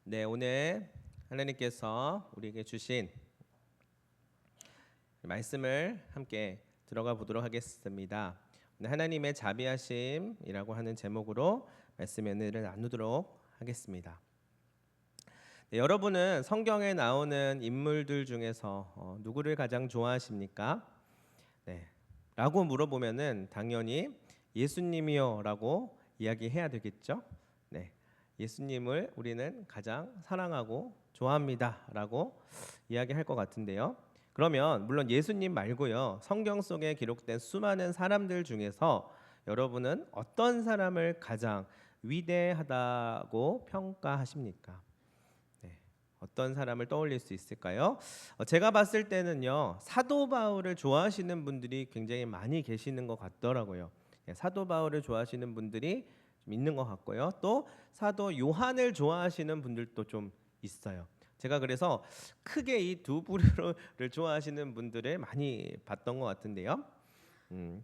네, 오늘 하나님께서 우리에게 주신 말씀을 함께 들어가 보도록 하겠습니다. 오늘 하나님의 자비하심이라고 하는 제목으로 말씀의 은혜를 나누도록 하겠습니다. 네, 여러분은 성경에 나오는 인물들 중에서 누구를 가장 좋아하십니까? 네, 라고 물어보면은 당연히 예수님이요라고 이야기해야 되겠죠. 네, 예수님을 우리는 가장 사랑하고 좋아합니다라고 이야기할 것 같은데요. 그러면 물론 예수님 말고요, 성경 속에 기록된 수많은 사람들 중에서 여러분은 어떤 사람을 가장 위대하다고 평가하십니까? 네, 어떤 사람을 떠올릴 수 있을까요? 제가 봤을 때는요, 사도 바울을 좋아하시는 분들이 굉장히 많이 계시는 것 같더라고요. 사도 바울을 좋아하시는 분들이 좀 있는 것 같고요. 또 사도 요한을 좋아하시는 분들도 좀 있어요. 제가 그래서 크게 이 두 부류를 좋아하시는 분들을 많이 봤던 것 같은데요.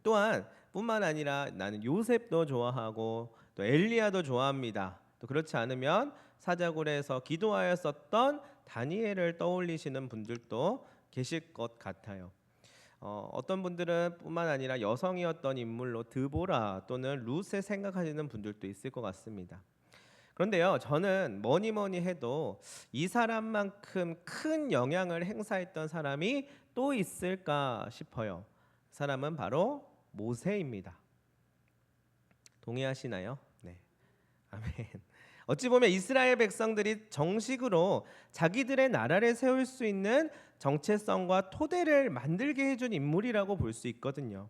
또한 뿐만 아니라 나는 요셉도 좋아하고 또 엘리야도 좋아합니다. 또 그렇지 않으면 사자굴에서 기도하였었던 다니엘을 떠올리시는 분들도 계실 것 같아요. 어떤 분들은 뿐만 아니라 여성이었던 인물로 드보라 또는 룻을 생각하시는 분들도 있을 것 같습니다. 그런데요, 저는 뭐니 해도 이 사람만큼 큰 영향을 행사했던 사람이 또 있을까 싶어요. 그 사람은 바로 모세입니다. 동의하시나요? 네. 아멘. 어찌 보면 이스라엘 백성들이 정식으로 자기들의 나라를 세울 수 있는 정체성과 토대를 만들게 해준 인물이라고 볼 수 있거든요.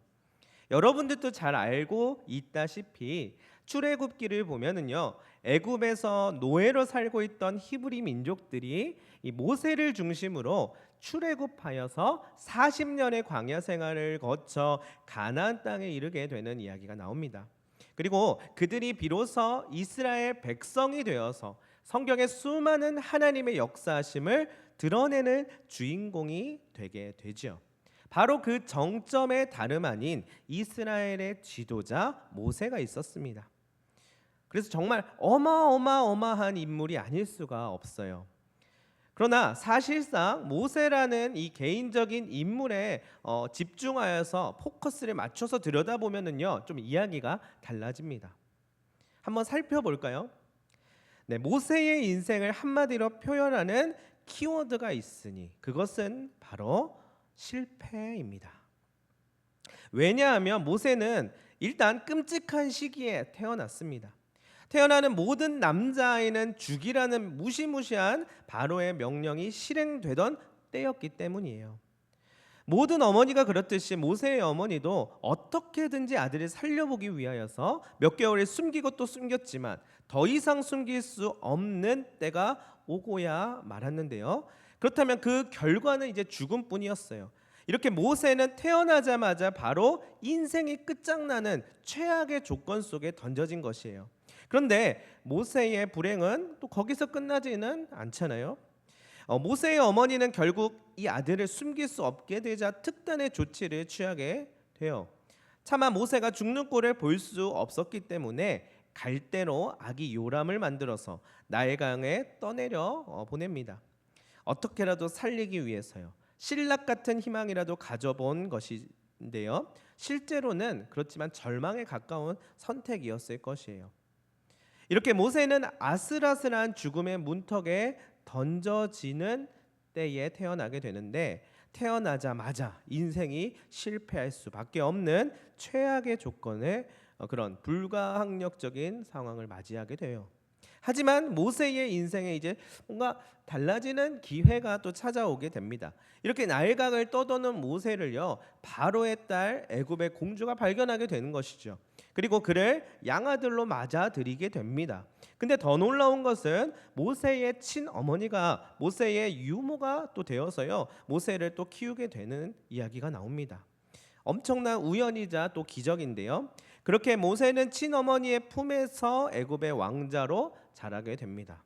여러분들도 잘 알고 있다시피 출애굽기를 보면은요, 애굽에서 노예로 살고 있던 히브리 민족들이 이 모세를 중심으로 출애굽하여서 40년의 광야 생활을 거쳐 가나안 땅에 이르게 되는 이야기가 나옵니다. 그리고 그들이 비로소 이스라엘 백성이 되어서 성경의 수많은 하나님의 역사하심을 드러내는 주인공이 되게 되죠. 바로 그 정점에 다름 아닌 이스라엘의 지도자 모세가 있었습니다. 그래서 정말 어마어마한 인물이 아닐 수가 없어요. 그러나 사실상 모세라는 이 개인적인 인물에 집중하여서 포커스를 맞춰서 들여다보면은요, 좀 이야기가 달라집니다. 한번 살펴볼까요? 네, 모세의 인생을 한마디로 표현하는 키워드가 있으니 그것은 바로 실패입니다. 왜냐하면 모세는 일단 끔찍한 시기에 태어났습니다. 태어나는 모든 남자아이는 죽이라는 무시무시한 바로의 명령이 실행되던 때였기 때문이에요. 모든 어머니가 그렇듯이 모세의 어머니도 어떻게든지 아들을 살려보기 위하여서 몇 개월을 숨기고 또 숨겼지만 더 이상 숨길 수 없는 때가 오고야 말았는데요. 그렇다면 그 결과는 이제 죽음뿐이었어요. 이렇게 모세는 태어나자마자 바로 인생이 끝장나는 최악의 조건 속에 던져진 것이에요. 그런데 모세의 불행은 또 거기서 끝나지는 않잖아요. 모세의 어머니는 결국 이 아들을 숨길 수 없게 되자 특단의 조치를 취하게 돼요. 차마 모세가 죽는 꼴을 볼 수 없었기 때문에 갈대로 아기 요람을 만들어서 나일강에 떠내려 보냅니다. 어떻게라도 살리기 위해서요. 신락 같은 희망이라도 가져본 것인데요. 실제로는 그렇지만 절망에 가까운 선택이었을 것이에요. 이렇게 모세는 아슬아슬한 죽음의 문턱에 던져지는 때에 태어나게 되는데 태어나자마자 인생이 실패할 수밖에 없는 최악의 조건의 그런 불가항력적인 상황을 맞이하게 돼요. 하지만 모세의 인생에 이제 뭔가 달라지는 기회가 또 찾아오게 됩니다. 이렇게 나일강을 떠도는 모세를요, 바로의 딸 애굽의 공주가 발견하게 되는 것이죠. 그리고 그를 양아들로 맞아들이게 됩니다. 근데 더 놀라운 것은 모세의 친어머니가 모세의 유모가 또 되어서요, 모세를 또 키우게 되는 이야기가 나옵니다. 엄청난 우연이자 또 기적인데요. 그렇게 모세는 친어머니의 품에서 애굽의 왕자로 자라게 됩니다.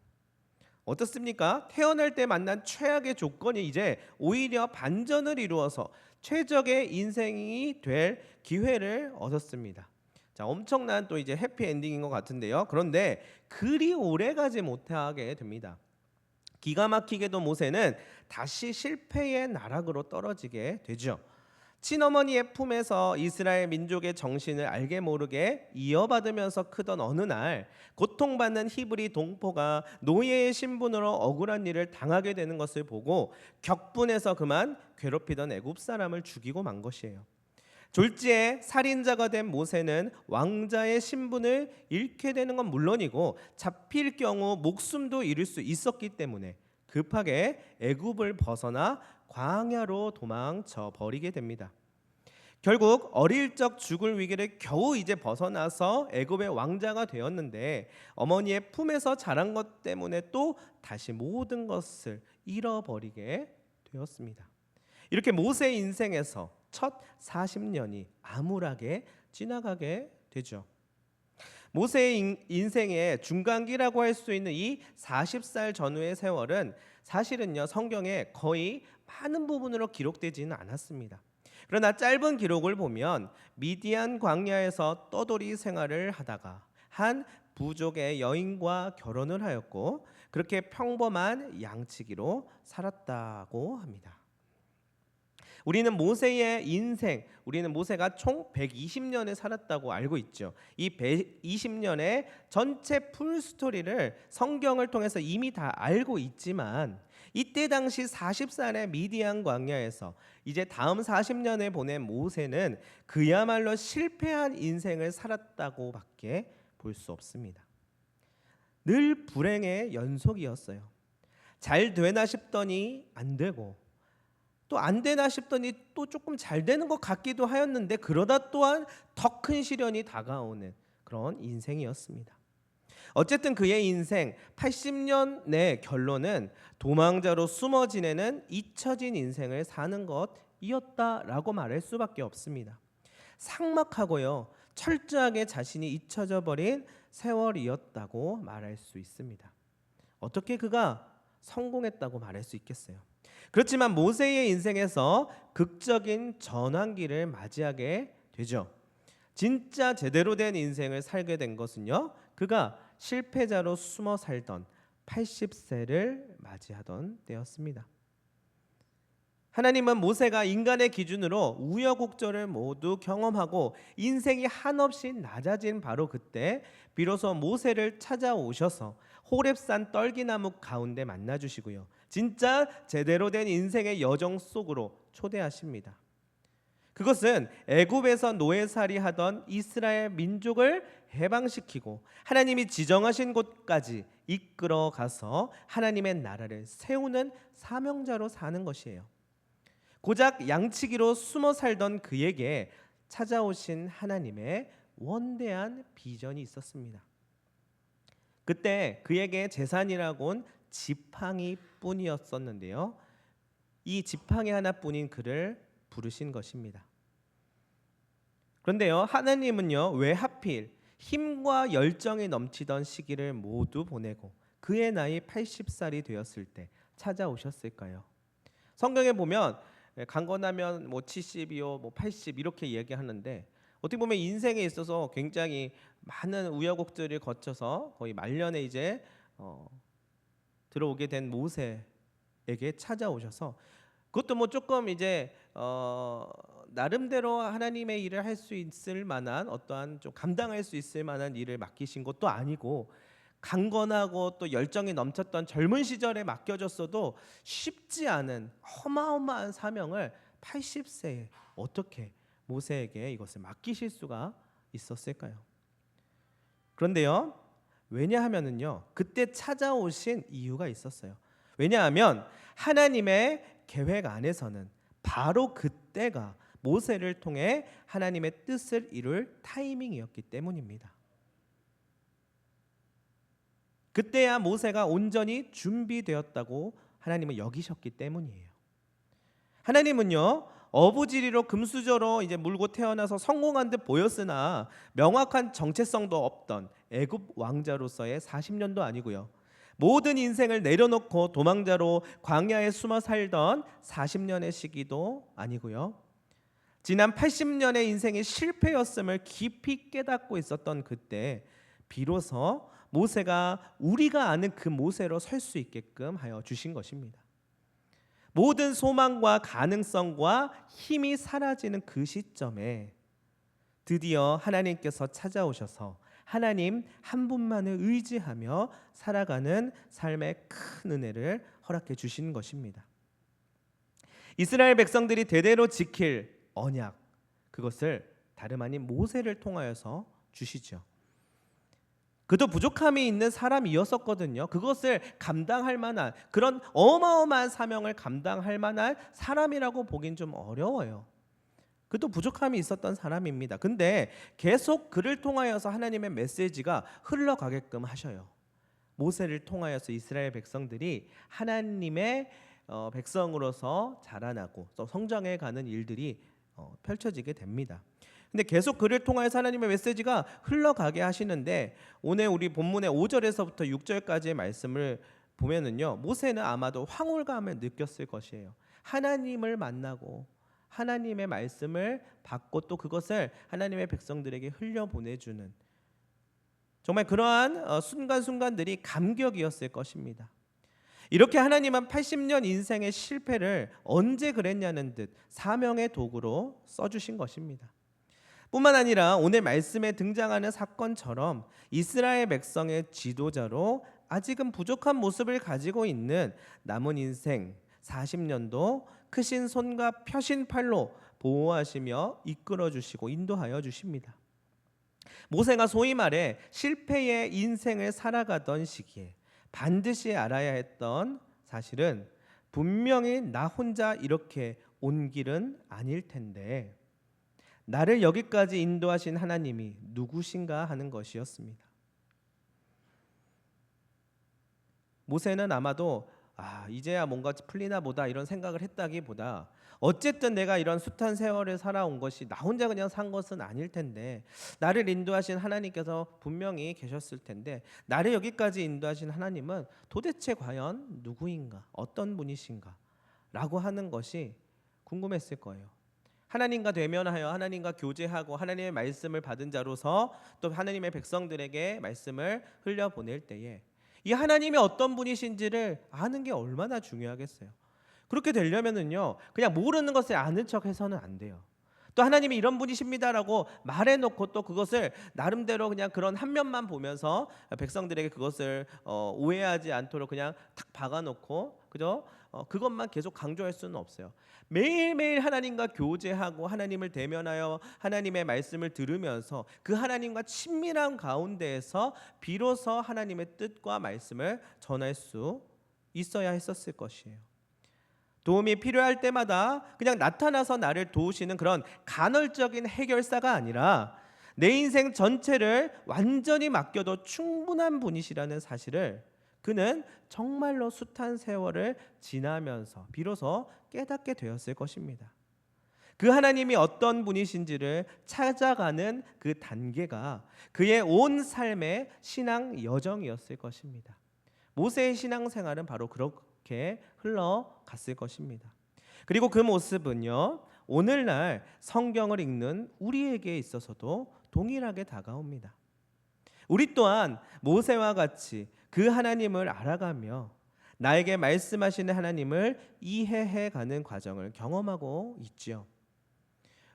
어떻습니까? 태어날 때 만난 최악의 조건이 이제 오히려 반전을 이루어서 최적의 인생이 될 기회를 얻었습니다. 자, 엄청난 또 이제 해피 엔딩인 것 같은데요. 그런데 그리 오래 가지 못하게 됩니다. 기가 막히게도 모세는 다시 실패의 나락으로 떨어지게 되죠. 친어머니의 품에서 이스라엘 민족의 정신을 알게 모르게 이어받으면서 크던 어느 날 고통받는 히브리 동포가 노예의 신분으로 억울한 일을 당하게 되는 것을 보고 격분해서 그만 괴롭히던 애굽 사람을 죽이고 만 것이에요. 졸지에 살인자가 된 모세는 왕자의 신분을 잃게 되는 건 물론이고 잡힐 경우 목숨도 잃을 수 있었기 때문에 급하게 애굽을 벗어나 광야로 도망쳐 버리게 됩니다. 결국 어릴 적 죽을 위기를 겨우 이제 벗어나서 애굽의 왕자가 되었는데 어머니의 품에서 자란 것 때문에 또 다시 모든 것을 잃어버리게 되었습니다. 이렇게 모세의 인생에서 첫 40년이 암울하게 지나가게 되죠. 모세의 인생의 중간기라고 할 수 있는 이 40살 전후의 세월은 사실은요 성경에 거의 많은 부분으로 기록되지는 않았습니다. 그러나 짧은 기록을 보면 미디안 광야에서 떠돌이 생활을 하다가 한 부족의 여인과 결혼을 하였고 그렇게 평범한 양치기로 살았다고 합니다. 우리는 모세의 인생, 우리는 모세가 총 120년을 살았다고 알고 있죠. 이 120년의 전체 풀스토리를 성경을 통해서 이미 다 알고 있지만 이때 당시 40살의 미디안 광야에서 이제 다음 40년을 보낸 모세는 그야말로 실패한 인생을 살았다고밖에 볼 수 없습니다. 늘 불행의 연속이었어요. 잘 되나 싶더니 안 되고 또 안 되나 싶더니 또 조금 잘 되는 것 같기도 하였는데 그러다 또한 더 큰 시련이 다가오는 그런 인생이었습니다. 어쨌든 그의 인생 80년의 결론은 도망자로 숨어 지내는 잊혀진 인생을 사는 것이었다라고 말할 수밖에 없습니다. 삭막하고요 철저하게 자신이 잊혀져 버린 세월이었다고 말할 수 있습니다. 어떻게 그가 성공했다고 말할 수 있겠어요? 그렇지만 모세의 인생에서 극적인 전환기를 맞이하게 되죠. 진짜 제대로 된 인생을 살게 된 것은요 그가 실패자로 숨어 살던 80세를 맞이하던 때였습니다. 하나님은 모세가 인간의 기준으로 우여곡절을 모두 경험하고 인생이 한없이 낮아진 바로 그때 비로소 모세를 찾아오셔서 호렙산 떨기나무 가운데 만나주시고요 진짜 제대로 된 인생의 여정 속으로 초대하십니다. 그것은 애굽에서 노예살이 하던 이스라엘 민족을 해방시키고 하나님이 지정하신 곳까지 이끌어 가서 하나님의 나라를 세우는 사명자로 사는 것이에요. 고작 양치기로 숨어 살던 그에게 찾아오신 하나님의 원대한 비전이 있었습니다. 그때 그에게 재산이라곤 지팡이 뿐이었었는데요. 이 지팡이 하나뿐인 그를 부르신 것입니다. 그런데요, 하나님은요, 왜 하필 힘과 열정이 넘치던 시기를 모두 보내고 그의 나이 80살이 되었을 때 찾아오셨을까요? 성경에 보면 강건하면 70이요, 80 이렇게 얘기하는데 어떻게 보면 인생에 있어서 굉장히 많은 우여곡절을 거쳐서 거의 말년에 이제 들어오게 된 모세에게 찾아오셔서 그것도 조금 이제 나름대로 하나님의 일을 할 수 있을 만한 어떠한 좀 감당할 수 있을 만한 일을 맡기신 것도 아니고 강건하고 또 열정이 넘쳤던 젊은 시절에 맡겨졌어도 쉽지 않은 어마어마한 사명을 80세에 어떻게 모세에게 이것을 맡기실 수가 있었을까요? 그런데요, 왜냐하면은요 그때 찾아오신 이유가 있었어요. 왜냐하면 하나님의 계획 안에서는 바로 그때가 모세를 통해 하나님의 뜻을 이룰 타이밍이었기 때문입니다. 그때야 모세가 온전히 준비되었다고 하나님은 여기셨기 때문이에요. 하나님은요 어부지리로 금수저로 이제 물고 태어나서 성공한 듯 보였으나 명확한 정체성도 없던 애굽 왕자로서의 40년도 아니고요, 모든 인생을 내려놓고 도망자로 광야에 숨어 살던 40년의 시기도 아니고요, 지난 80년의 인생이 실패였음을 깊이 깨닫고 있었던 그때 비로소 모세가 우리가 아는 그 모세로 설 수 있게끔 하여 주신 것입니다. 모든 소망과 가능성과 힘이 사라지는 그 시점에 드디어 하나님께서 찾아오셔서 하나님 한 분만을 의지하며 살아가는 삶의 큰 은혜를 허락해 주신 것입니다. 이스라엘 백성들이 대대로 지킬 언약, 그것을 다름 아닌 모세를 통하여서 주시죠. 그도 부족함이 있는 사람이었었거든요. 그것을 감당할 만한, 그런 어마어마한 사명을 감당할 만한 사람이라고 보긴 좀 어려워요. 그도 부족함이 있었던 사람입니다. 근데 계속 그를 통하여서 하나님의 메시지가 흘러가게끔 하셔요. 모세를 통하여서 이스라엘 백성들이 하나님의 백성으로서 자라나고 또 성장해 가는 일들이 펼쳐지게 됩니다. 근데 계속 그를 통하여서 하나님의 메시지가 흘러가게 하시는데, 오늘 우리 본문의 5절에서부터 6절까지의 말씀을 보면은요, 모세는 아마도 황홀감을 느꼈을 것이에요. 하나님을 만나고 하나님의 말씀을 받고 또 그것을 하나님의 백성들에게 흘려보내주는 정말 그러한 순간순간들이 감격이었을 것입니다. 이렇게 하나님은 80년 인생의 실패를 언제 그랬냐는 듯 사명의 도구로 써주신 것입니다. 뿐만 아니라 오늘 말씀에 등장하는 사건처럼 이스라엘 백성의 지도자로 아직은 부족한 모습을 가지고 있는 남은 인생 40년도 크신 손과 펴신 팔로 보호하시며 이끌어 주시고 인도하여 주십니다. 모세가 소위 말해 실패의 인생을 살아가던 시기에 반드시 알아야 했던 사실은 분명히 나 혼자 이렇게 온 길은 아닐 텐데 나를 여기까지 인도하신 하나님이 누구신가 하는 것이었습니다. 모세는 아마도 이제야 뭔가 풀리나 보다 이런 생각을 했다기보다 어쨌든 내가 이런 숱한 세월을 살아온 것이 나 혼자 그냥 산 것은 아닐 텐데 나를 인도하신 하나님께서 분명히 계셨을 텐데 나를 여기까지 인도하신 하나님은 도대체 과연 누구인가, 어떤 분이신가 라고 하는 것이 궁금했을 거예요. 하나님과 대면하여 하나님과 교제하고 하나님의 말씀을 받은 자로서 또 하나님의 백성들에게 말씀을 흘려보낼 때에 이 하나님이 어떤 분이신지를 아는 게 얼마나 중요하겠어요. 그렇게 되려면은요, 그냥 모르는 것을 아는 척해서는 안 돼요. 또 하나님이 이런 분이십니다라고 말해놓고 또 그것을 나름대로 그냥 그런 한 면만 보면서 백성들에게 그것을 오해하지 않도록 그냥 탁 박아놓고 그죠? 그것만 계속 강조할 수는 없어요. 매일매일 하나님과 교제하고 하나님을 대면하여 하나님의 말씀을 들으면서 그 하나님과 친밀한 가운데에서 비로소 하나님의 뜻과 말씀을 전할 수 있어야 했었을 것이에요. 도움이 필요할 때마다 그냥 나타나서 나를 도우시는 그런 간헐적인 해결사가 아니라 내 인생 전체를 완전히 맡겨도 충분한 분이시라는 사실을 그는 정말로 숱한 세월을 지나면서 비로소 깨닫게 되었을 것입니다. 그 하나님이 어떤 분이신지를 찾아가는 그 단계가 그의 온 삶의 신앙 여정이었을 것입니다. 모세의 신앙생활은 바로 그렇게 흘러갔을 것입니다. 그리고 그 모습은요, 오늘날 성경을 읽는 우리에게 있어서도 동일하게 다가옵니다. 우리 또한 모세와 같이 그 하나님을 알아가며 나에게 말씀하시는 하나님을 이해해가는 과정을 경험하고 있지요.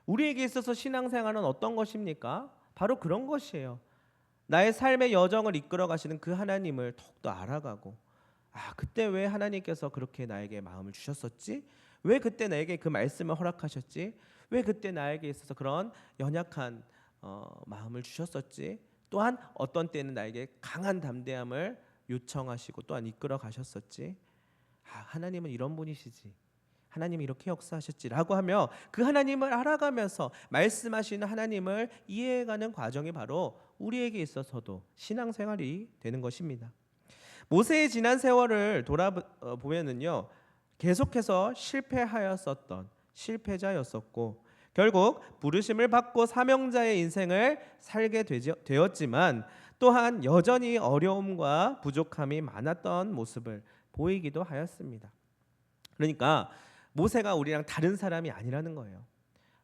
우리에게 있어서 신앙생활은 어떤 것입니까? 바로 그런 것이에요. 나의 삶의 여정을 이끌어 가시는 그 하나님을 더욱더 알아가고 그때 왜 하나님께서 그렇게 나에게 마음을 주셨었지? 왜 그때 나에게 그 말씀을 허락하셨지? 왜 그때 나에게 있어서 그런 연약한 마음을 주셨었지? 또한 어떤 때는 나에게 강한 담대함을 요청하시고 또한 이끌어 가셨었지? 하나님은 이런 분이시지. 하나님이 이렇게 역사하셨지라고 하며 그 하나님을 알아가면서 말씀하시는 하나님을 이해해가는 과정이 바로 우리에게 있어서도 신앙생활이 되는 것입니다. 모세의 지난 세월을 돌아보면은요, 계속해서 실패하였었던 실패자였었고 결국 부르심을 받고 사명자의 인생을 살게 되었지만 또한 여전히 어려움과 부족함이 많았던 모습을 보이기도 하였습니다. 그러니까 모세가 우리랑 다른 사람이 아니라는 거예요.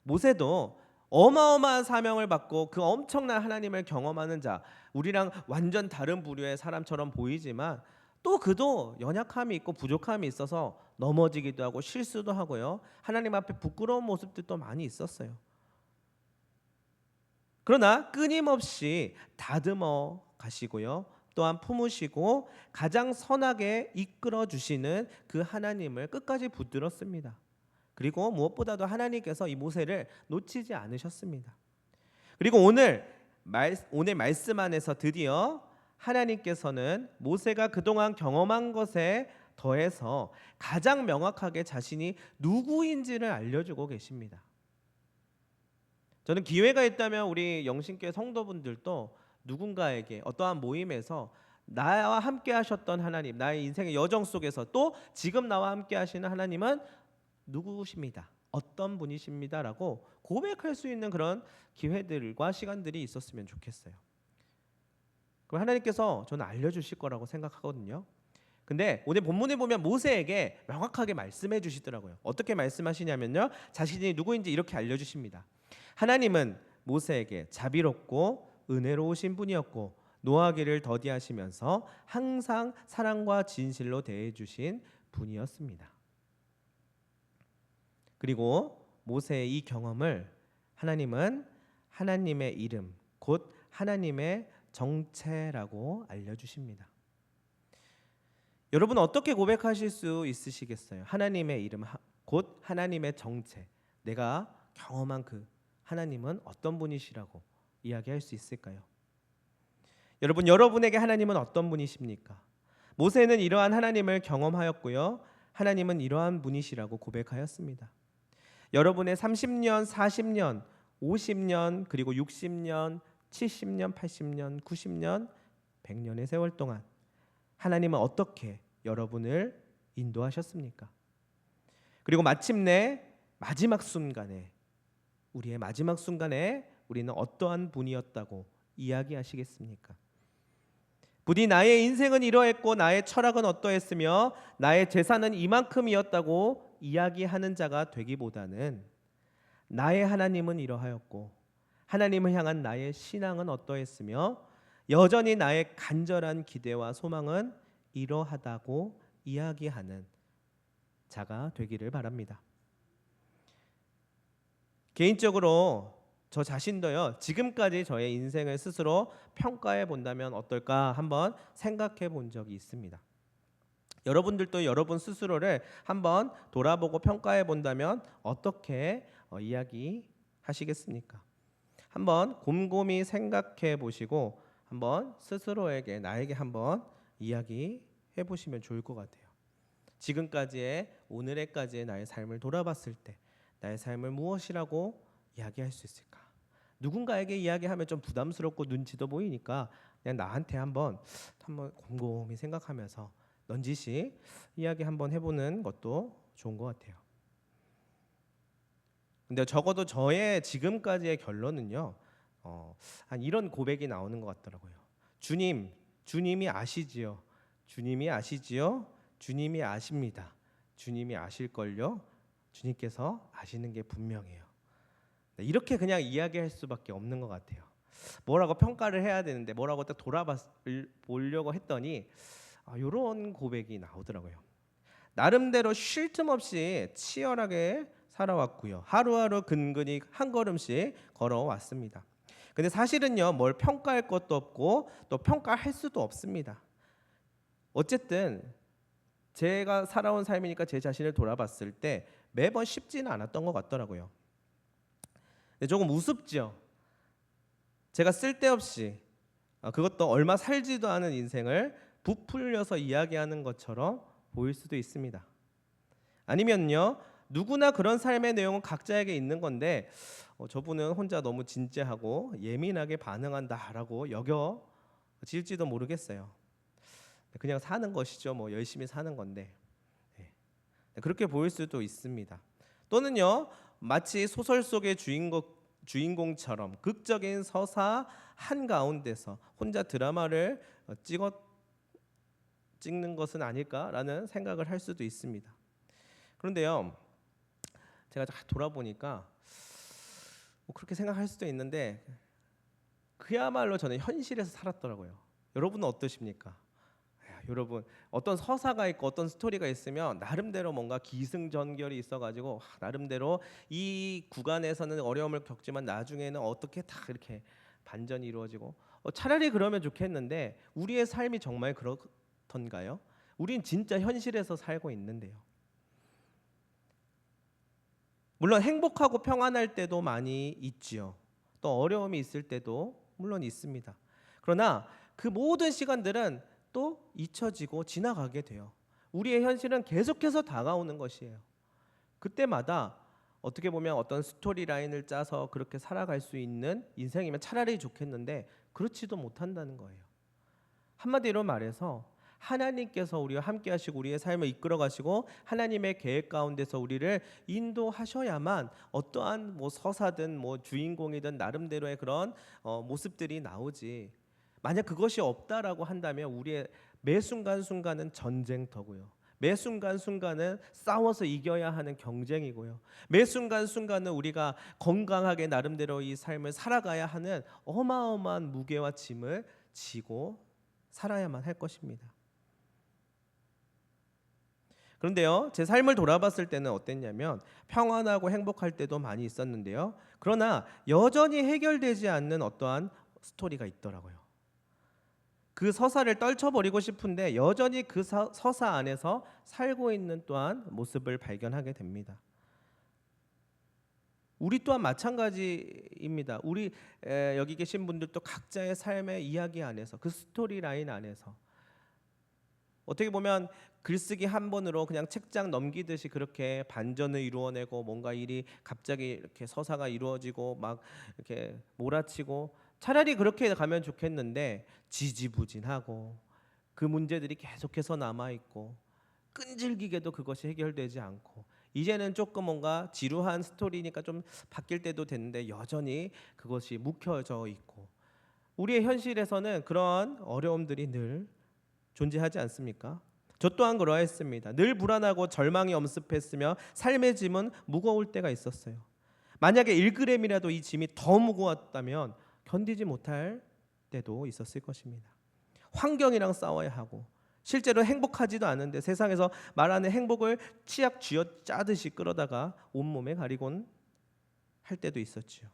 모세도 어마어마한 사명을 받고 그 엄청난 하나님을 경험하는 자, 우리랑 완전 다른 부류의 사람처럼 보이지만 또 그도 연약함이 있고 부족함이 있어서 넘어지기도 하고 실수도 하고요. 하나님 앞에 부끄러운 모습들도 많이 있었어요. 그러나 끊임없이 다듬어 가시고요. 또한 품으시고 가장 선하게 이끌어 주시는 그 하나님을 끝까지 붙들었습니다. 그리고 무엇보다도 하나님께서 이 모세를 놓치지 않으셨습니다. 그리고 오늘 말씀 안에서 드디어 하나님께서는 모세가 그동안 경험한 것에 더해서 가장 명확하게 자신이 누구인지를 알려주고 계십니다. 저는 기회가 있다면 우리 영신교회 성도분들도 누군가에게 어떠한 모임에서 나와 함께 하셨던 하나님, 나의 인생의 여정 속에서 또 지금 나와 함께 하시는 하나님은 누구십니다. 어떤 분이십니다라고 고백할 수 있는 그런 기회들과 시간들이 있었으면 좋겠어요. 그럼 하나님께서 저는 알려주실 거라고 생각하거든요. 근데 오늘 본문에 보면 모세에게 명확하게 말씀해 주시더라고요. 어떻게 말씀하시냐면요, 자신이 누구인지 이렇게 알려주십니다. 하나님은 모세에게 자비롭고 은혜로우신 분이었고 노하기를 더디하시면서 항상 사랑과 진실로 대해주신 분이었습니다. 그리고 모세의 이 경험을 하나님은 하나님의 이름 곧 하나님의 정체라고 알려주십니다. 여러분 어떻게 고백하실 수 있으시겠어요? 하나님의 이름 곧 하나님의 정체, 내가 경험한 그 하나님은 어떤 분이시라고 이야기할 수 있을까요? 여러분에게 하나님은 어떤 분이십니까? 모세는 이러한 하나님을 경험하였고요, 하나님은 이러한 분이시라고 고백하였습니다. 여러분의 30년, 40년, 50년, 그리고 60년, 70년, 80년, 90년, 100년의 세월 동안 하나님은 어떻게 여러분을 인도하셨습니까? 그리고 마침내 마지막 순간에, 우리의 마지막 순간에 우리는 어떠한 분이었다고 이야기하시겠습니까? 부디 나의 인생은 이러했고 나의 철학은 어떠했으며 나의 재산은 이만큼이었다고 이야기하는 자가 되기보다는 나의 하나님은 이러하였고 하나님을 향한 나의 신앙은 어떠했으며 여전히 나의 간절한 기대와 소망은 이러하다고 이야기하는 자가 되기를 바랍니다. 개인적으로 저 자신도요, 지금까지 저의 인생을 스스로 평가해 본다면 어떨까 한번 생각해 본 적이 있습니다. 여러분들도 여러분 스스로를 한번 돌아보고 평가해 본다면 어떻게 이야기하시겠습니까? 한번 곰곰이 생각해 보시고 한번 스스로에게, 나에게 한번 이야기해 보시면 좋을 것 같아요. 지금까지의, 오늘에까지의 나의 삶을 돌아봤을 때 나의 삶을 무엇이라고 이야기할 수 있을까? 누군가에게 이야기하면 좀 부담스럽고 눈치도 보이니까 그냥 나한테 한번 곰곰이 생각하면서 넌지시 이야기 한번 해보는 것도 좋은 것 같아요. 근데 적어도 저의 지금까지의 결론은요, 한 이런 고백이 나오는 것 같더라고요. 주님이 아시지요. 주님이 아시지요. 주님이 아십니다. 주님이 아실걸요. 주님께서 아시는 게 분명해요. 이렇게 그냥 이야기할 수밖에 없는 것 같아요. 뭐라고 평가를 해야 되는데 뭐라고 딱 돌아보려고 했더니 이런 고백이 나오더라고요. 나름대로 쉴 틈 없이 치열하게 살아왔고요. 하루하루 근근히 한 걸음씩 걸어왔습니다. 근데 사실은요, 뭘 평가할 것도 없고 또 평가할 수도 없습니다. 어쨌든 제가 살아온 삶이니까 제 자신을 돌아봤을 때 매번 쉽지는 않았던 것 같더라고요. 조금 우습죠. 제가 쓸데없이 그것도 얼마 살지도 않은 인생을 부풀려서 이야기하는 것처럼 보일 수도 있습니다. 아니면요, 누구나 그런 삶의 내용은 각자에게 있는 건데 저분은 혼자 너무 진지하고 예민하게 반응한다라고 여겨질지도 모르겠어요. 그냥 사는 것이죠. 뭐 열심히 사는 건데. 그렇게 보일 수도 있습니다. 또는요, 마치 소설 속의 주인공처럼 극적인 서사 한가운데서 혼자 드라마를 찍는 것은 아닐까라는 생각을 할 수도 있습니다. 그런데요, 제가 돌아보니까 그렇게 생각할 수도 있는데 그야말로 저는 현실에서 살았더라고요. 여러분은 어떠십니까? 여러분 어떤 서사가 있고 어떤 스토리가 있으면 나름대로 뭔가 기승전결이 있어가지고 나름대로 이 구간에서는 어려움을 겪지만 나중에는 어떻게 다 이렇게 반전이 이루어지고 차라리 그러면 좋겠는데 우리의 삶이 정말 그렇던가요? 우린 진짜 현실에서 살고 있는데요. 물론 행복하고 평안할 때도 많이 있지요. 또 어려움이 있을 때도 물론 있습니다. 그러나 그 모든 시간들은 또 잊혀지고 지나가게 돼요. 우리의 현실은 계속해서 다가오는 것이에요. 그때마다 어떻게 보면 어떤 스토리 라인을 짜서 그렇게 살아갈 수 있는 인생이면 차라리 좋겠는데 그렇지도 못한다는 거예요. 한마디로 말해서 하나님께서 우리와 함께 하시고 우리의 삶을 이끌어 가시고 하나님의 계획 가운데서 우리를 인도하셔야만 어떠한 서사든 주인공이든 나름대로의 그런 모습들이 나오지. 만약 그것이 없다라고 한다면 우리의 매 순간순간은 전쟁터고요. 매 순간순간은 싸워서 이겨야 하는 경쟁이고요. 매 순간순간은 우리가 건강하게 나름대로 이 삶을 살아가야 하는 어마어마한 무게와 짐을 지고 살아야만 할 것입니다. 그런데요, 제 삶을 돌아봤을 때는 어땠냐면 평안하고 행복할 때도 많이 있었는데요. 그러나 여전히 해결되지 않는 어떠한 스토리가 있더라고요. 그 서사를 떨쳐버리고 싶은데 여전히 그 서사 안에서 살고 있는 또한 모습을 발견하게 됩니다. 우리 또한 마찬가지입니다. 우리 여기 계신 분들도 각자의 삶의 이야기 안에서 그 스토리 라인 안에서 어떻게 보면 글쓰기 한 번으로 그냥 책장 넘기듯이 그렇게 반전을 이루어내고 뭔가 일이 갑자기 이렇게 서사가 이루어지고 막 이렇게 몰아치고 차라리 그렇게 가면 좋겠는데 지지부진하고 그 문제들이 계속해서 남아있고 끈질기게도 그것이 해결되지 않고 이제는 조금 뭔가 지루한 스토리니까 좀 바뀔 때도 됐는데 여전히 그것이 묵혀져 있고 우리의 현실에서는 그런 어려움들이 늘 존재하지 않습니까? 저 또한 그러했습니다. 늘 불안하고 절망이 엄습했으며 삶의 짐은 무거울 때가 있었어요. 만약에 1g이라도 이 짐이 더 무거웠다면 견디지 못할 때도 있었을 것입니다. 환경이랑 싸워야 하고 실제로 행복하지도 않은데 세상에서 말하는 행복을 치약 쥐어 짜듯이 끌어다가 온몸에 가리곤 할 때도 있었지요.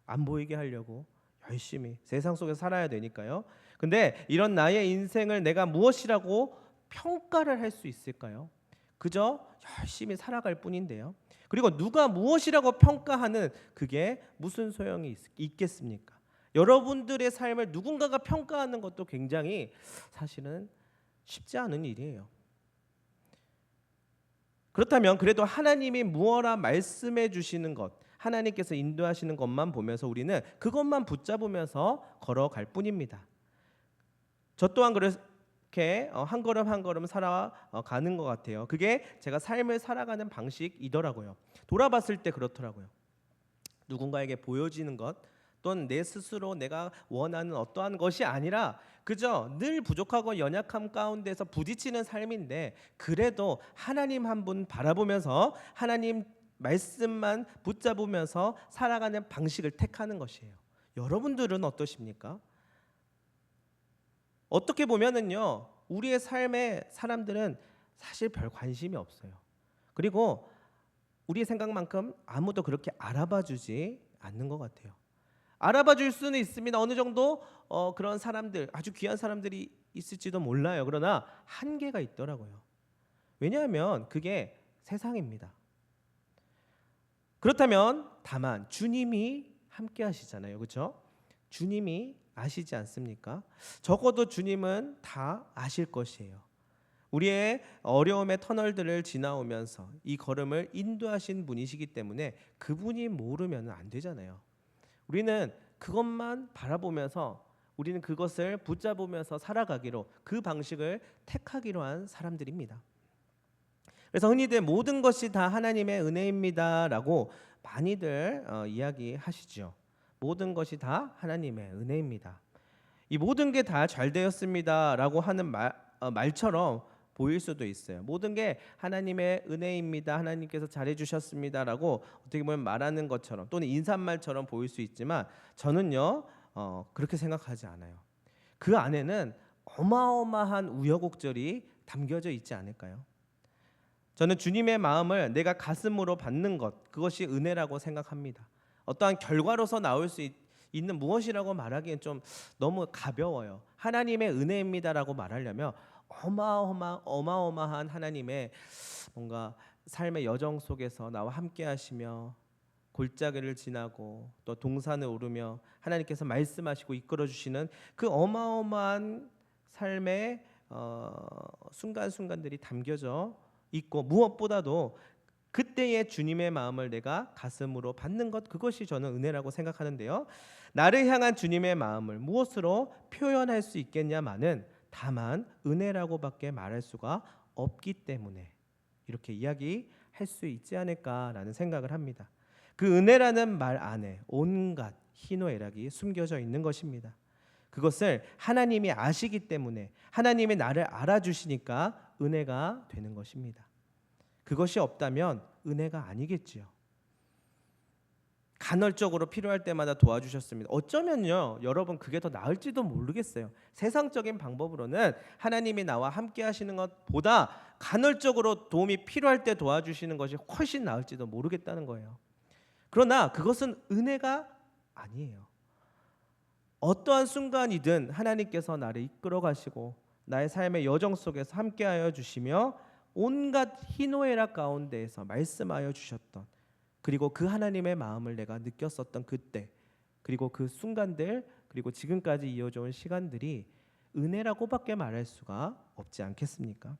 안 보이게 하려고 열심히 세상 속에서 살아야 되니까요. 근데 이런 나의 인생을 내가 무엇이라고 평가를 할 수 있을까요? 그저 열심히 살아갈 뿐인데요. 그리고 누가 무엇이라고 평가하는 그게 무슨 소용이 있겠습니까? 여러분들의 삶을 누군가가 평가하는 것도 굉장히 사실은 쉽지 않은 일이에요. 그렇다면 그래도 하나님이 무엇라 말씀해 주시는 것, 하나님께서 인도하시는 것만 보면서 우리는 그것만 붙잡으면서 걸어갈 뿐입니다. 저 또한 그렇게 한 걸음 한 걸음 살아가는 것 같아요. 그게 제가 삶을 살아가는 방식이더라고요. 돌아봤을 때 그렇더라고요. 누군가에게 보여지는 것 또는 내 스스로 내가 원하는 어떠한 것이 아니라 그저 늘 부족하고 연약함 가운데서 부딪히는 삶인데 그래도 하나님 한 분 바라보면서 하나님 말씀만 붙잡으면서 살아가는 방식을 택하는 것이에요. 여러분들은 어떠십니까? 어떻게 보면은요, 우리의 삶에 사람들은 사실 별 관심이 없어요. 그리고 우리의 생각만큼 아무도 그렇게 알아봐 주지 않는 것 같아요. 알아봐 줄 수는 있습니다. 어느 정도 그런 사람들, 아주 귀한 사람들이 있을지도 몰라요. 그러나 한계가 있더라고요. 왜냐하면 그게 세상입니다. 그렇다면 다만 주님이 함께 하시잖아요. 그렇죠? 주님이 아시지 않습니까? 적어도 주님은 다 아실 것이에요. 우리의 어려움의 터널들을 지나오면서 이 걸음을 인도하신 분이시기 때문에 그분이 모르면 안 되잖아요. 우리는 그것만 바라보면서 우리는 그것을 붙잡으면서 살아가기로 그 방식을 택하기로 한 사람들입니다. 그래서 흔히들 모든 것이 다 하나님의 은혜입니다라고 많이들 이야기하시죠. 모든 것이 다 하나님의 은혜입니다. 이 모든 게 다 잘 되었습니다라고 하는 말처럼 보일 수도 있어요. 모든 게 하나님의 은혜입니다. 하나님께서 잘해주셨습니다라고 어떻게 보면 말하는 것처럼 또는 인사말처럼 보일 수 있지만 저는요 그렇게 생각하지 않아요. 그 안에는 어마어마한 우여곡절이 담겨져 있지 않을까요? 저는 주님의 마음을 내가 가슴으로 받는 것, 그것이 은혜라고 생각합니다. 어떠한 결과로서 나올 수 있는 무엇이라고 말하기엔 좀 너무 가벼워요. 하나님의 은혜입니다라고 말하려면 어마어마한 하나님의 뭔가 삶의 여정 속에서 나와 함께 하시며 골짜기를 지나고 또 동산을 오르며 하나님께서 말씀하시고 이끌어 주시는 그 어마어마한 삶의 순간순간들이 담겨져 있고, 무엇보다도 그때의 주님의 마음을 내가 가슴으로 받는 것, 그것이 저는 은혜라고 생각하는데요. 나를 향한 주님의 마음을 무엇으로 표현할 수 있겠냐마는 다만 은혜라고밖에 말할 수가 없기 때문에 이렇게 이야기할 수 있지 않을까라는 생각을 합니다. 그 은혜라는 말 안에 온갖 희노애락이 숨겨져 있는 것입니다. 그것을 하나님이 아시기 때문에, 하나님이 나를 알아주시니까 은혜가 되는 것입니다. 그것이 없다면 은혜가 아니겠지요. 간헐적으로 필요할 때마다 도와주셨습니다. 어쩌면요, 여러분 그게 더 나을지도 모르겠어요. 세상적인 방법으로는 하나님이 나와 함께 하시는 것보다 간헐적으로 도움이 필요할 때 도와주시는 것이 훨씬 나을지도 모르겠다는 거예요. 그러나 그것은 은혜가 아니에요. 어떠한 순간이든 하나님께서 나를 이끌어 가시고 나의 삶의 여정 속에서 함께하여 주시며 온갖 희노애락 가운데에서 말씀하여 주셨던, 그리고 그 하나님의 마음을 내가 느꼈었던 그때, 그리고 그 순간들, 그리고 지금까지 이어져 온 시간들이 은혜라고밖에 말할 수가 없지 않겠습니까?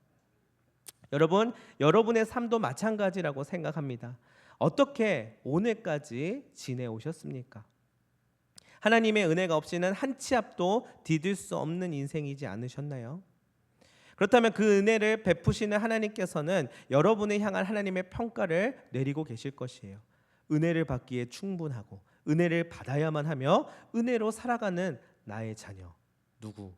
여러분, 여러분의 삶도 마찬가지라고 생각합니다. 어떻게 오늘까지 지내오셨습니까? 하나님의 은혜가 없이는 한 치 앞도 디딜 수 없는 인생이지 않으셨나요? 그렇다면 그 은혜를 베푸시는 하나님께서는 여러분을 향한 하나님의 평가를 내리고 계실 것이에요. 은혜를 받기에 충분하고 은혜를 받아야만 하며 은혜로 살아가는 나의 자녀, 누구?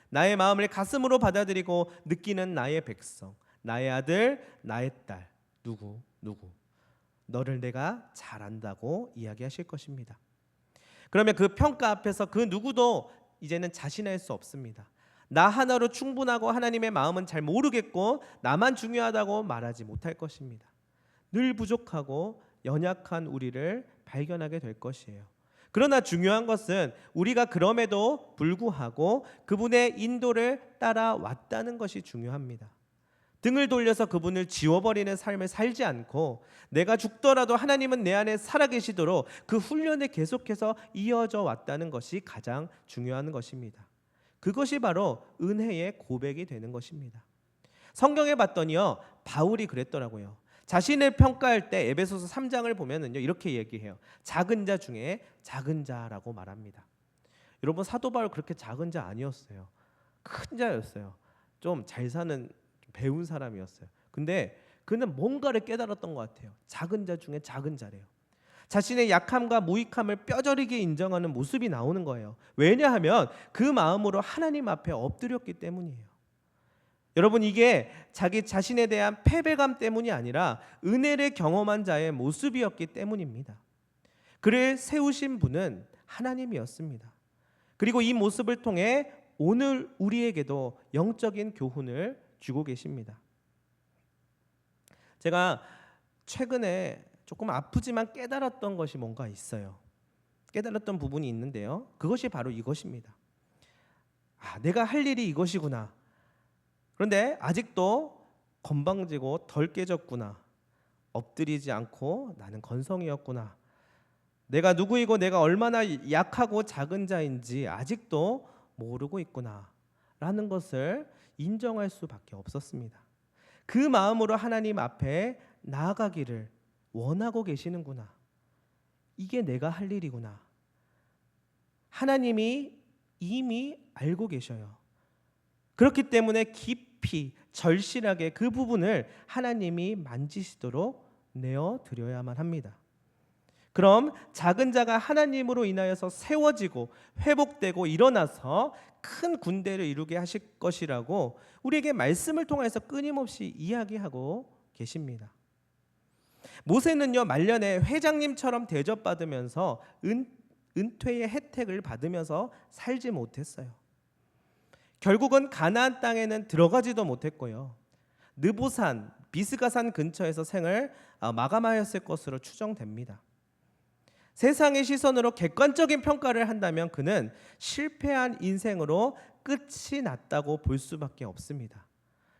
나의 마음을 가슴으로 받아들이고 느끼는 나의 백성, 나의 아들, 나의 딸, 누구? 너를 내가 잘 안다고 이야기하실 것입니다. 그러면 그 평가 앞에서 그 누구도 이제는 자신할 수 없습니다. 나 하나로 충분하고 하나님의 마음은 잘 모르겠고 나만 중요하다고 말하지 못할 것입니다. 늘 부족하고 연약한 우리를 발견하게 될 것이에요. 그러나 중요한 것은 우리가 그럼에도 불구하고 그분의 인도를 따라왔다는 것이 중요합니다. 등을 돌려서 그분을 지워버리는 삶을 살지 않고 내가 죽더라도 하나님은 내 안에 살아계시도록 그 훈련을 계속해서 이어져 왔다는 것이 가장 중요한 것입니다. 그것이 바로 은혜의 고백이 되는 것입니다. 성경에 봤더니요, 바울이 그랬더라고요. 자신을 평가할 때 에베소서 3장을 보면은요, 이렇게 얘기해요. 작은 자 중에 작은 자라고 말합니다. 여러분, 사도 바울 그렇게 작은 자 아니었어요. 큰 자였어요. 좀 잘 사는 배운 사람이었어요. 근데 그는 뭔가를 깨달았던 것 같아요. 작은 자 중에 작은 자래요. 자신의 약함과 무익함을 뼈저리게 인정하는 모습이 나오는 거예요. 왜냐하면 그 마음으로 하나님 앞에 엎드렸기 때문이에요. 여러분, 이게 자기 자신에 대한 패배감 때문이 아니라 은혜를 경험한 자의 모습이었기 때문입니다. 그를 세우신 분은 하나님이었습니다. 그리고 이 모습을 통해 오늘 우리에게도 영적인 교훈을 주고 계십니다. 제가 최근에 조금 아프지만 깨달았던 것이 뭔가 있어요. 깨달았던 부분이 있는데요, 그것이 바로 이것입니다. 내가 할 일이 이것이구나. 그런데 아직도 건방지고 덜 깨졌구나. 엎드리지 않고 나는 건성이었구나. 내가 누구이고 내가 얼마나 약하고 작은 자인지 아직도 모르고 있구나 라는 것을 인정할 수밖에 없었습니다. 그 마음으로 하나님 앞에 나아가기를 원하고 계시는구나. 이게 내가 할 일이구나. 하나님이 이미 알고 계셔요. 그렇기 때문에 깊이 절실하게 그 부분을 하나님이 만지시도록 내어드려야만 합니다. 그럼 작은 자가 하나님으로 인하여서 세워지고 회복되고 일어나서 큰 군대를 이루게 하실 것이라고 우리에게 말씀을 통해서 끊임없이 이야기하고 계십니다. 모세는요, 말년에 회장님처럼 대접받으면서 은퇴의 혜택을 받으면서 살지 못했어요. 결국은 가나안 땅에는 들어가지도 못했고요. 느보산, 비스가산 근처에서 생을 마감하였을 것으로 추정됩니다. 세상의 시선으로 객관적인 평가를 한다면 그는 실패한 인생으로 끝이 났다고 볼 수밖에 없습니다.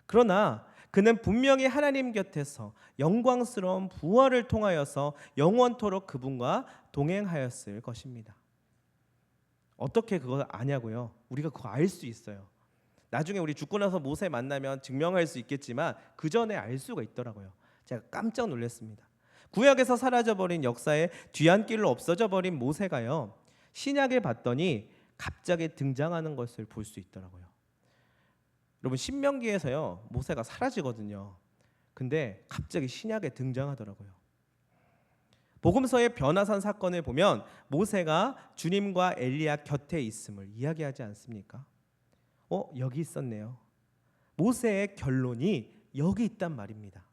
그러나 그는 분명히 하나님 곁에서 영광스러운 부활을 통하여서 영원토록 그분과 동행하였을 것입니다. 어떻게 그걸 아냐고요? 우리가 그거 알 수 있어요. 나중에 우리 죽고 나서 모세 만나면 증명할 수 있겠지만 그 전에 알 수가 있더라고요. 제가 깜짝 놀랐습니다. 구약에서 사라져버린 역사의 뒤안길로 없어져버린 모세가요, 신약에 봤더니 갑자기 등장하는 것을 볼 수 있더라고요. 여러분, 신명기에서요 모세가 사라지거든요. 근데 갑자기 신약에 등장하더라고요. 복음서의 변화산 사건을 보면 모세가 주님과 엘리야 곁에 있음을 이야기하지 않습니까? 여기 있었네요. 모세의 결론이 여기 있단 말입니다.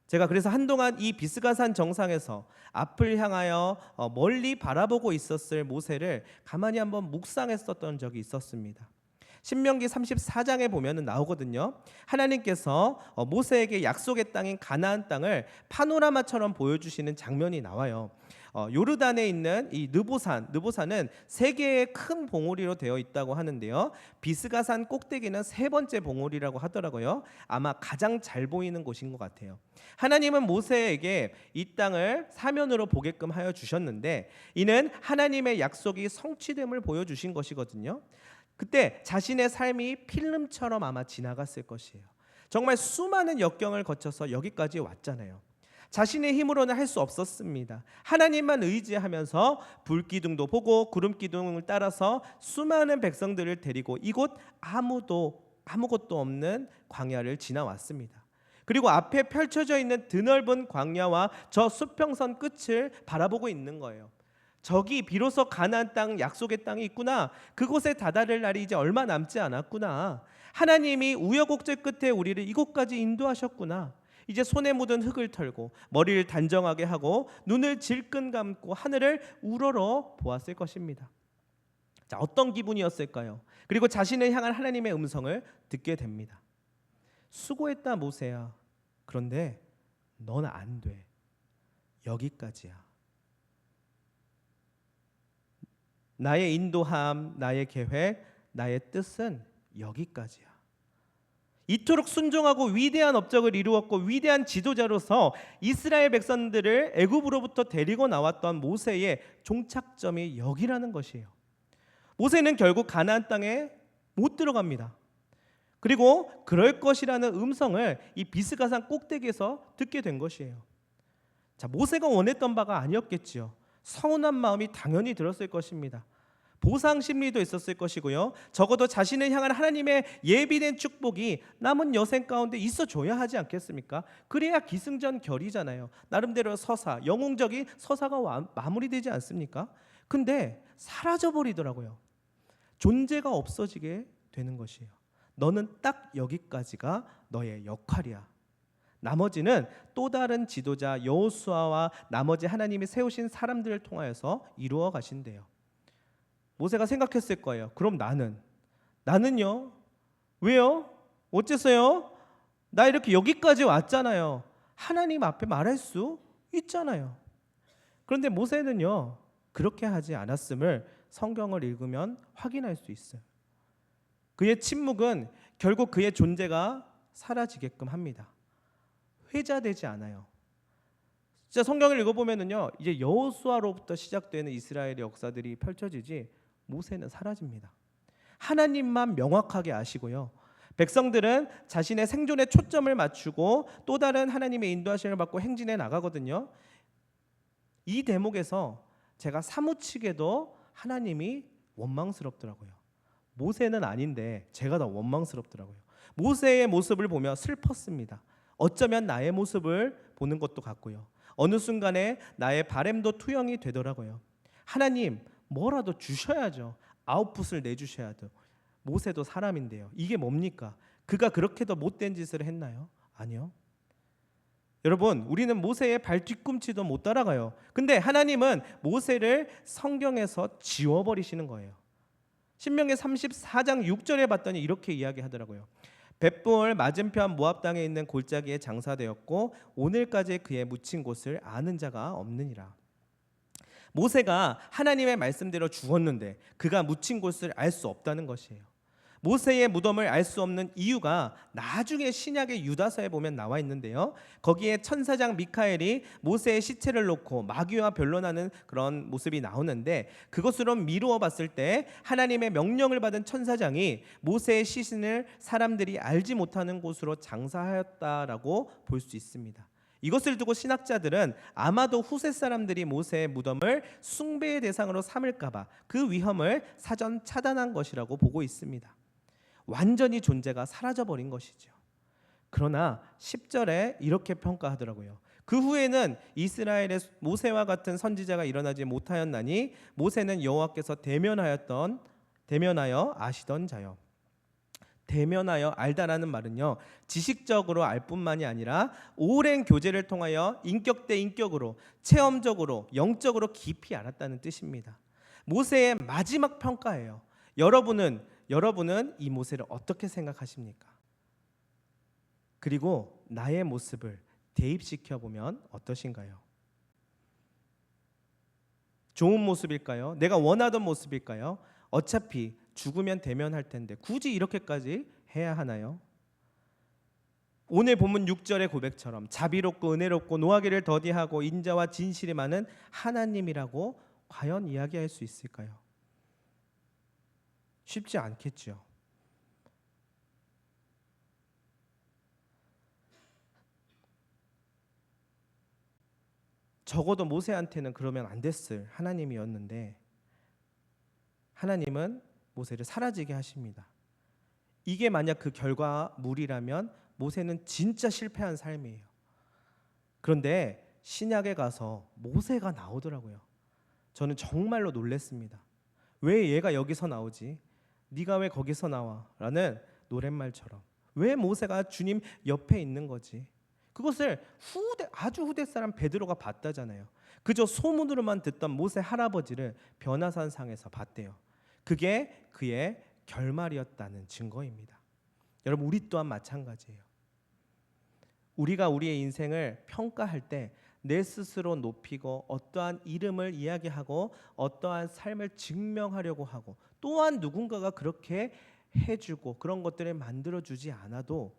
제가 그래서 한동안 이 비스가산 정상에서 앞을 향하여 멀리 바라보고 있었을 모세를 가만히 한번 묵상했었던 적이 있었습니다. 신명기 34장에 보면은 나오거든요. 하나님께서 모세에게 약속의 땅인 가나안 땅을 파노라마처럼 보여주시는 장면이 나와요. 요르단에 있는 이 느보산은 세 개의 큰 봉우리로 되어 있다고 하는데요. 비스가산 꼭대기는 세 번째 봉우리라고 하더라고요. 아마 가장 잘 보이는 곳인 것 같아요. 하나님은 모세에게 이 땅을 사면으로 보게끔 하여 주셨는데 이는 하나님의 약속이 성취됨을 보여주신 것이거든요. 그때 자신의 삶이 필름처럼 아마 지나갔을 것이에요. 정말 수많은 역경을 거쳐서 여기까지 왔잖아요. 자신의 힘으로는 할 수 없었습니다. 하나님만 의지하면서 불기둥도 보고 구름기둥을 따라서 수많은 백성들을 데리고 이곳 아무것도 없는 광야를 지나왔습니다. 그리고 앞에 펼쳐져 있는 드넓은 광야와 저 수평선 끝을 바라보고 있는 거예요. 저기 비로소 가나안 땅, 약속의 땅이 있구나. 그곳에 다다를 날이 이제 얼마 남지 않았구나. 하나님이 우여곡절 끝에 우리를 이곳까지 인도하셨구나. 이제 손에 묻은 흙을 털고 머리를 단정하게 하고 눈을 질끈 감고 하늘을 우러러 보았을 것입니다. 자, 어떤 기분이었을까요? 그리고 자신을 향한 하나님의 음성을 듣게 됩니다. 수고했다 모세야. 그런데 넌 안 돼. 여기까지야. 나의 인도함, 나의 계획, 나의 뜻은 여기까지야. 이토록 순종하고 위대한 업적을 이루었고 위대한 지도자로서 이스라엘 백성들을 애굽으로부터 데리고 나왔던 모세의 종착점이 여기라는 것이에요. 모세는 결국 가나안 땅에 못 들어갑니다. 그리고 그럴 것이라는 음성을 이 비스가산 꼭대기에서 듣게 된 것이에요. 자, 모세가 원했던 바가 아니었겠지요. 서운한 마음이 당연히 들었을 것입니다. 보상 심리도 있었을 것이고요. 적어도 자신을 향한 하나님의 예비된 축복이 남은 여생 가운데 있어줘야 하지 않겠습니까? 그래야 기승전결이잖아요. 나름대로 서사, 영웅적인 서사가 마무리되지 않습니까? 근데 사라져버리더라고요. 존재가 없어지게 되는 것이에요. 너는 딱 여기까지가 너의 역할이야. 나머지는 또 다른 지도자 여호수아와 나머지 하나님이 세우신 사람들을 통하여서 이루어 가신대요. 모세가 생각했을 거예요. 그럼 나는요? 왜요? 어째서요? 나 이렇게 여기까지 왔잖아요. 하나님 앞에 말할 수 있잖아요. 그런데 모세는요, 그렇게 하지 않았음을 성경을 읽으면 확인할 수 있어요. 그의 침묵은 결국 그의 존재가 사라지게끔 합니다. 회자되지 않아요. 진짜 성경을 읽어보면은요, 이제 여호수아로부터 시작되는 이스라엘의 역사들이 펼쳐지지 모세는 사라집니다. 하나님만 명확하게 아시고요. 백성들은 자신의 생존에 초점을 맞추고 또 다른 하나님의 인도하심을 받고 행진해 나가거든요. 이 대목에서 제가 사무치게도 하나님이 원망스럽더라고요. 모세는 아닌데 제가 더 원망스럽더라고요. 모세의 모습을 보며 슬펐습니다. 어쩌면 나의 모습을 보는 것도 같고요. 어느 순간에 나의 바램도 투영이 되더라고요. 하나님, 뭐라도 주셔야죠. 아웃풋을 내주셔야죠. 모세도 사람인데요. 이게 뭡니까? 그가 그렇게도 못된 짓을 했나요? 아니요. 여러분, 우리는 모세의 발 뒤꿈치도 못 따라가요. 근데 하나님은 모세를 성경에서 지워버리시는 거예요. 신명기 34장 6절에 봤더니 이렇게 이야기하더라고요. 벳볼 맞은편 모압 땅에 있는 골짜기에 장사되었고 오늘까지 그의 묻힌 곳을 아는 자가 없느니라. 모세가 하나님의 말씀대로 죽었는데 그가 묻힌 곳을 알 수 없다는 것이에요. 모세의 무덤을 알 수 없는 이유가 나중에 신약의 유다서에 보면 나와 있는데요. 거기에 천사장 미카엘이 모세의 시체를 놓고 마귀와 변론하는 그런 모습이 나오는데, 그것으로 미루어 봤을 때 하나님의 명령을 받은 천사장이 모세의 시신을 사람들이 알지 못하는 곳으로 장사하였다라고 볼 수 있습니다. 이것을 두고 신학자들은 아마도 후세 사람들이 모세의 무덤을 숭배의 대상으로 삼을까봐 그 위험을 사전 차단한 것이라고 보고 있습니다. 완전히 존재가 사라져버린 것이죠. 그러나 10절에 이렇게 평가하더라고요. 그 후에는 이스라엘의 모세와 같은 선지자가 일어나지 못하였나니 모세는 여호와께서 대면하여 아시던 자요. 대면하여 알다라는 말은요, 지식적으로 알 뿐만이 아니라 오랜 교제를 통하여 인격 대 인격으로 체험적으로 영적으로 깊이 알았다는 뜻입니다. 모세의 마지막 평가예요. 여러분은 이 모세를 어떻게 생각하십니까? 그리고 나의 모습을 대입시켜 보면 어떠신가요? 좋은 모습일까요? 내가 원하던 모습일까요? 어차피 죽으면 대면할 텐데 굳이 이렇게까지 해야 하나요? 오늘 본문 6절의 고백처럼 자비롭고 은혜롭고 노하기를 더디하고 인자와 진실이 많은 하나님이라고 과연 이야기할 수 있을까요? 쉽지 않겠죠. 적어도 모세한테는 그러면 안 됐을 하나님이었는데 하나님은 모세를 사라지게 하십니다. 이게 만약 그 결과물이라면 모세는 진짜 실패한 삶이에요. 그런데 신약에 가서 모세가 나오더라고요. 저는 정말로 놀랐습니다. 왜 얘가 여기서 나오지? 네가 왜 거기서 나와? 라는 노랫말처럼 왜 모세가 주님 옆에 있는 거지? 그것을 아주 후대 사람 베드로가 봤다잖아요. 그저 소문으로만 듣던 모세 할아버지를 변화산상에서 봤대요. 그게 그의 결말이었다는 증거입니다. 여러분, 우리 또한 마찬가지예요. 우리가 우리의 인생을 평가할 때 내 스스로 높이고 어떠한 이름을 이야기하고 어떠한 삶을 증명하려고 하고 또한 누군가가 그렇게 해주고 그런 것들을 만들어주지 않아도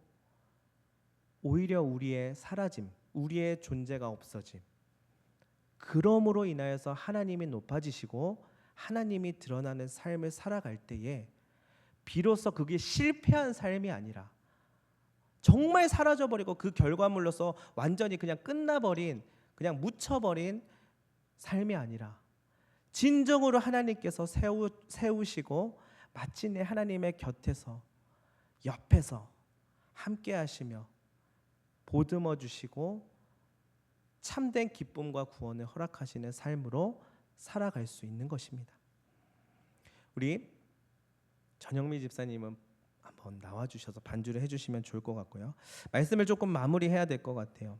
오히려 우리의 사라짐, 우리의 존재가 없어짐, 그러므로 인하여서 하나님이 높아지시고 하나님이 드러나는 삶을 살아갈 때에 비로소 그게 실패한 삶이 아니라 정말 사라져버리고 그 결과물로서 완전히 그냥 끝나버린, 그냥 묻혀버린 삶이 아니라 진정으로 하나님께서 세우시고 마침내 하나님의 곁에서 옆에서 함께 하시며 보듬어 주시고 참된 기쁨과 구원을 허락하시는 삶으로 살아갈 수 있는 것입니다. 우리 전영미 집사님은 한번 나와주셔서 반주를 해주시면 좋을 것 같고요. 말씀을 조금 마무리해야 될 것 같아요.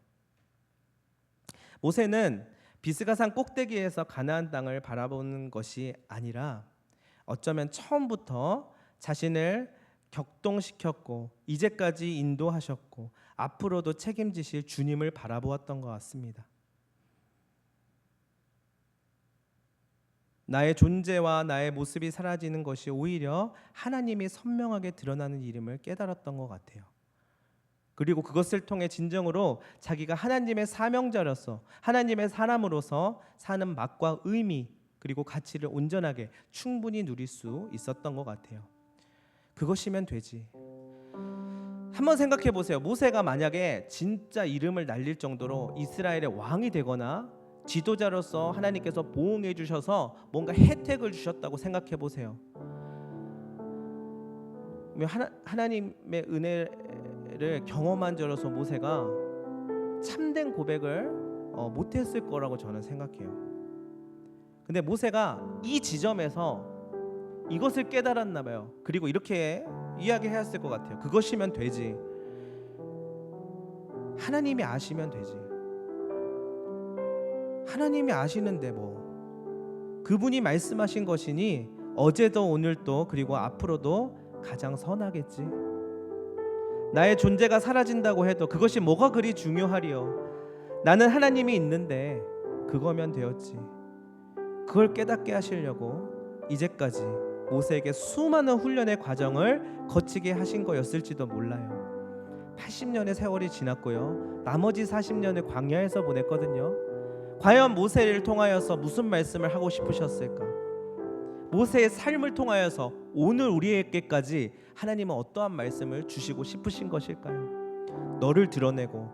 모세는 비스가산 꼭대기에서 가나안 땅을 바라보는 것이 아니라 어쩌면 처음부터 자신을 격동시켰고 이제까지 인도하셨고 앞으로도 책임지실 주님을 바라보았던 것 같습니다. 나의 존재와 나의 모습이 사라지는 것이 오히려 하나님이 선명하게 드러나는 이름을 깨달았던 것 같아요. 그리고 그것을 통해 진정으로 자기가 하나님의 사명자로서 하나님의 사람으로서 사는 맛과 의미 그리고 가치를 온전하게 충분히 누릴 수 있었던 것 같아요. 그것이면 되지. 한번 생각해 보세요. 모세가 만약에 진짜 이름을 날릴 정도로 이스라엘의 왕이 되거나 지도자로서 하나님께서 보응해 주셔서 뭔가 혜택을 주셨다고 생각해 보세요. 하나님의 은혜를 경험한 자로서 모세가 참된 고백을 못했을 거라고 저는 생각해요. 근데 모세가 이 지점에서 이것을 깨달았나 봐요. 그리고 이렇게 이야기했을 것 같아요. 그것이면 되지. 하나님이 아시면 되지. 하나님이 아시는데 그분이 말씀하신 것이니 어제도 오늘도 그리고 앞으로도 가장 선하겠지. 나의 존재가 사라진다고 해도 그것이 뭐가 그리 중요하리요. 나는 하나님이 있는데 그거면 되었지. 그걸 깨닫게 하시려고 이제까지 모세에게 수많은 훈련의 과정을 거치게 하신 거였을지도 몰라요. 80년의 세월이 지났고요, 나머지 40년을 광야에서 보냈거든요. 과연 모세를 통하여서 무슨 말씀을 하고 싶으셨을까? 모세의 삶을 통하여서 오늘 우리에게까지 하나님은 어떠한 말씀을 주시고 싶으신 것일까요? 너를 드러내고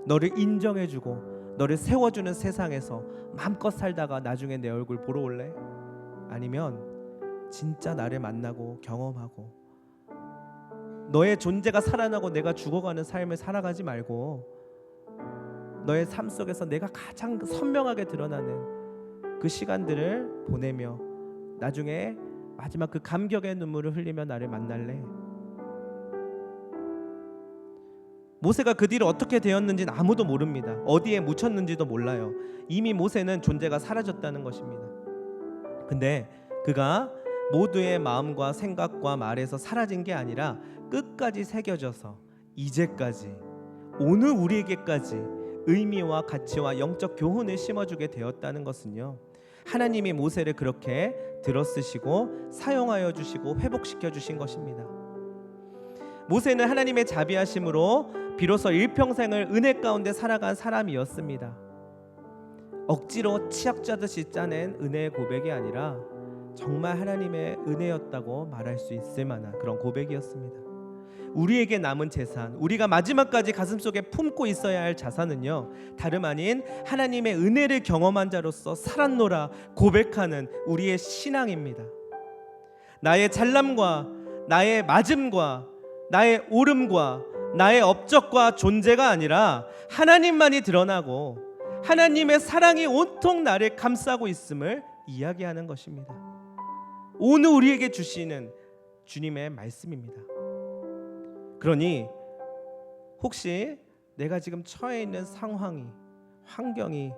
너를 인정해주고 너를 세워주는 세상에서 마음껏 살다가 나중에 내 얼굴 보러 올래? 아니면 진짜 나를 만나고 경험하고 너의 존재가 살아나고 내가 죽어가는 삶을 살아가지 말고 너의 삶 속에서 내가 가장 선명하게 드러나는 그 시간들을 보내며 나중에 마지막 그 감격의 눈물을 흘리며 나를 만날래? 모세가 그 뒤로 어떻게 되었는지는 아무도 모릅니다. 어디에 묻혔는지도 몰라요. 이미 모세는 존재가 사라졌다는 것입니다. 근데 그가 모두의 마음과 생각과 말에서 사라진 게 아니라 끝까지 새겨져서 이제까지 오늘 우리에게까지 의미와 가치와 영적 교훈을 심어주게 되었다는 것은요, 하나님이 모세를 그렇게 들어쓰시고 사용하여 주시고 회복시켜 주신 것입니다. 모세는 하나님의 자비하심으로 비로소 일평생을 은혜 가운데 살아간 사람이었습니다. 억지로 치약짜듯이 짜낸 은혜의 고백이 아니라 정말 하나님의 은혜였다고 말할 수 있을 만한 그런 고백이었습니다. 우리에게 남은 재산, 우리가 마지막까지 가슴속에 품고 있어야 할 자산은요, 다름 아닌 하나님의 은혜를 경험한 자로서 살았노라 고백하는 우리의 신앙입니다. 나의 잘남과 나의 맞음과 나의 오름과 나의 업적과 존재가 아니라 하나님만이 드러나고 하나님의 사랑이 온통 나를 감싸고 있음을 이야기하는 것입니다. 오늘 우리에게 주시는 주님의 말씀입니다. 그러니 혹시 내가 지금 처해 있는 상황이, 환경이,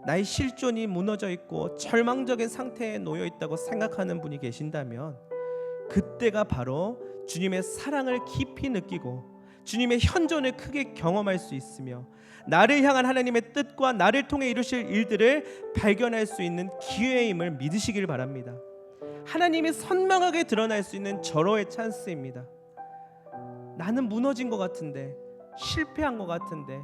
나의 실존이 무너져 있고 절망적인 상태에 놓여 있다고 생각하는 분이 계신다면 그때가 바로 주님의 사랑을 깊이 느끼고 주님의 현존을 크게 경험할 수 있으며 나를 향한 하나님의 뜻과 나를 통해 이루실 일들을 발견할 수 있는 기회임을 믿으시길 바랍니다. 하나님이 선명하게 드러날 수 있는 절호의 찬스입니다. 나는 무너진 것 같은데, 실패한 것 같은데,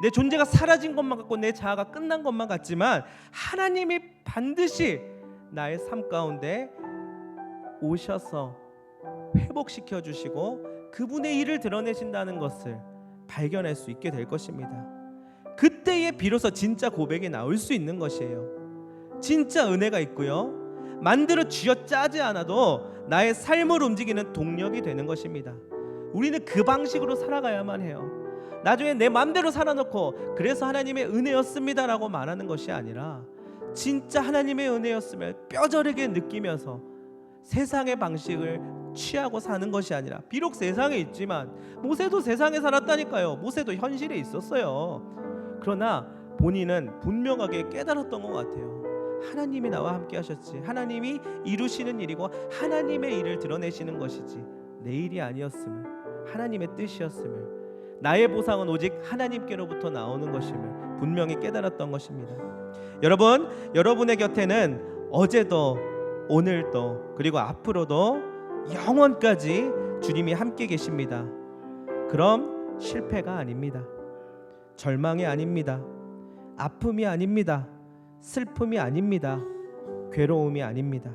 내 존재가 사라진 것만 같고 내 자아가 끝난 것만 같지만 하나님이 반드시 나의 삶 가운데 오셔서 회복시켜 주시고 그분의 일을 드러내신다는 것을 발견할 수 있게 될 것입니다. 그때에 비로소 진짜 고백이 나올 수 있는 것이에요. 진짜 은혜가 있고요, 만들어 쥐어짜지 않아도 나의 삶을 움직이는 동력이 되는 것입니다. 우리는 그 방식으로 살아가야만 해요. 나중에 내 마음대로 살아놓고 그래서 하나님의 은혜였습니다라고 말하는 것이 아니라 진짜 하나님의 은혜였음을 뼈저리게 느끼면서 세상의 방식을 취하고 사는 것이 아니라, 비록 세상에 있지만 모세도 세상에 살았다니까요. 모세도 현실에 있었어요. 그러나 본인은 분명하게 깨달았던 것 같아요. 하나님이 나와 함께 하셨지, 하나님이 이루시는 일이고 하나님의 일을 드러내시는 것이지 내 일이 아니었음을, 하나님의 뜻이었음을, 나의 보상은 오직 하나님께로부터 나오는 것임을 분명히 깨달았던 것입니다. 여러분, 여러분의 곁에는 어제도 오늘도 그리고 앞으로도 영원까지 주님이 함께 계십니다. 그럼 실패가 아닙니다. 절망이 아닙니다. 아픔이 아닙니다. 슬픔이 아닙니다. 괴로움이 아닙니다.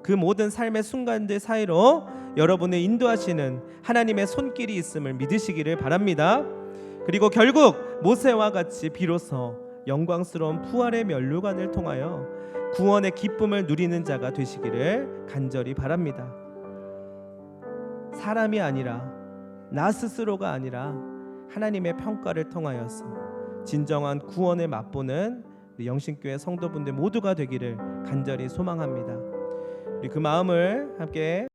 그 모든 삶의 순간들 사이로 여러분을 인도하시는 하나님의 손길이 있음을 믿으시기를 바랍니다. 그리고 결국 모세와 같이 비로소 영광스러운 부활의 면류관을 통하여 구원의 기쁨을 누리는 자가 되시기를 간절히 바랍니다. 사람이 아니라, 나 스스로가 아니라 하나님의 평가를 통하여서 진정한 구원을 맛보는 우리 영신교회 성도분들 모두가 되기를 간절히 소망합니다. 우리 그 마음을 함께